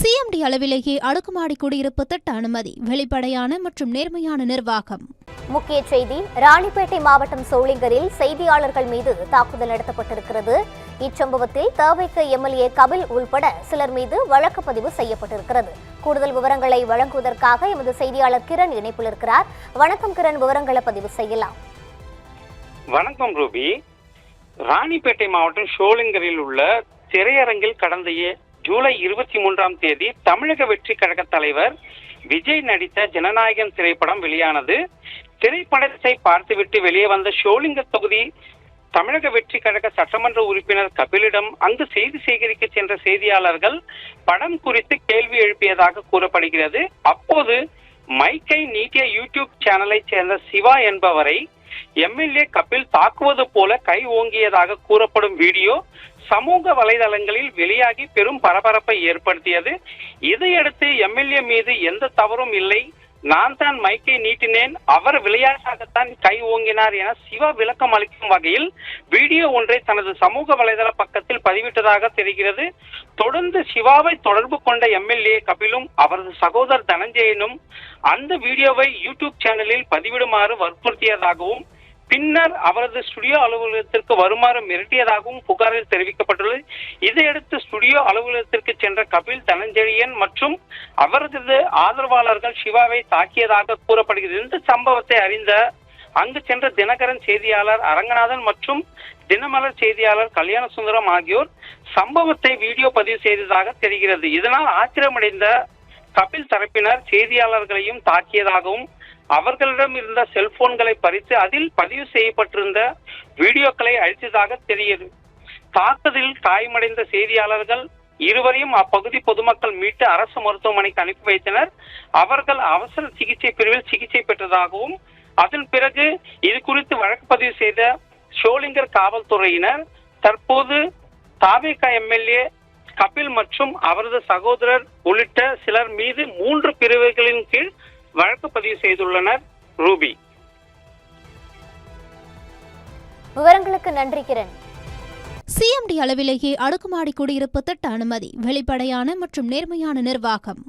CMD அளவிலேயே அடுக்குமாடி குடியிருப்பு திட்ட அனுமதி, வெளிப்படையான மற்றும் நேர்மையான நிர்வாகம். முக்கிய செய்தி: ராணிப்பேட்டை மாவட்டம் சோளிங்கரில் செய்தியாளர்கள் மீது தாக்குதல் நடத்தப்பட்டிருக்கிறது. இச்சம்பவத்தில் தவிக எம்எல்ஏ கபில் உள்பட சிலர் மீது வழக்கு பதிவு செய்யப்பட்டிருக்கிறது. கூடுதல் விவரங்களை வழங்குவதற்காக எமது செய்தியாளர் கிரண் இணைப்பில் இருக்கிறார். வணக்கம் கிரண், விவரங்களை பதிவு செய்யலாம். வணக்கம் ரூபி. ராணிப்பேட்டை மாவட்டம் சோளிங்கரில் உள்ள திரையரங்கில் கடந்த ஜூலை 23ஆம் தேதி தமிழக வெற்றி கழக தலைவர் விஜய் நடித்த ஜனநாயகம் திரைப்படம் வெளியானது. திரைப்படத்தை பார்த்துவிட்டு வெளியே வந்த சோளிங்கர் தொகுதி தமிழக வெற்றி கழக சட்டமன்ற உறுப்பினர் கபிலிடம் அங்கு செய்தி சேகரிக்க சென்ற செய்தியாளர்கள் படம் குறித்து கேள்வி எழுப்பியதாக கூறப்படுகிறது. அப்போது மைக்கை நீட்டிய யூடியூப் சேனலை சேர்ந்த சிவா என்பவரை எம்எல்ஏ கபில் தாக்குவது போல கை ஓங்கியதாக கூறப்படும் வீடியோ சமூக வலைதளங்களில் வெளியாகி பெரும் பரபரப்பை ஏற்படுத்தியது. இதையடுத்து எம்எல்ஏ மீது எந்த தவறும் இல்லை, நான் தான் மைக்கை நீட்டினேன், அவர் விளையாட்டாகத்தான் கை ஓங்கினார் என சிவா விளக்கம் அளிக்கும் வகையில் வீடியோ ஒன்றை தனது சமூக வலைதள பக்கத்தில் பதிவிட்டதாக தெரிகிறது. தொடர்ந்து சிவாவை தொடர்பு கொண்ட எம்எல்ஏ கபிலும் அவரது சகோதரர் தனஞ்சயனும் அந்த வீடியோவை யூடியூப் சேனலில் பதிவிடுமாறு வற்புறுத்தியதாகவும் பின்னர் அவரது ஸ்டுடியோ அலுவலகத்திற்கு வருமாறு மிரட்டியதாகவும் புகாரில் தெரிவிக்கப்பட்டுள்ளது. இதையடுத்து ஸ்டுடியோ அலுவலகத்திற்கு சென்ற கபில், தனஞ்சயன் மற்றும் அவரது ஆதரவாளர்கள் சிவாவை தாக்கியதாக கூறப்படுகிறது. இந்த சம்பவத்தை அறிந்த அங்கு சென்ற தினகரன் செய்தியாளர் அரங்கநாதன் மற்றும் தினமலர் செய்தியாளர் கல்யாண சுந்தரம் ஆகியோர் சம்பவத்தை வீடியோ பதிவு செய்ததாக தெரிகிறது. இதனால் ஆச்சரியமடைந்த கபில் தரப்பினர் செய்தியாளர்களையும் தாக்கியதாகவும் அவர்களிடம் இருந்த செல்போன்களை பறித்து அதில் பதிவு செய்யப்பட்டிருந்த வீடியோக்களை அழித்ததாக தெரிகிறது. தாக்குதலில் காயமடைந்த செய்தியாளர்கள் இருவரையும் அப்பகுதி பொதுமக்கள் மீட்டு அரசு மருத்துவமனைக்கு அனுப்பி வைத்தனர். அவர்கள் அவசர சிகிச்சை பிரிவில் சிகிச்சை பெற்றதாகவும் அதன் பிறகு இது குறித்து வழக்கு பதிவு செய்த சோளிங்கர் காவல்துறையினர் தற்போது தவிக எம்எல்ஏ கபில் மற்றும் அவரது சகோதரர் உள்ளிட்ட சிலர் மீது 3 பிரிவுகளின் கீழ் வழக்கு பதிவு செய்துள்ளனர். ரூபி, விவரங்களுக்கு நன்றி கிரண். சிஎம்டி அளவிலேயே அடுக்குமாடி குடியிருப்பு திட்ட அனுமதி, வெளிப்படையான மற்றும் நேர்மையான நிர்வாகம்.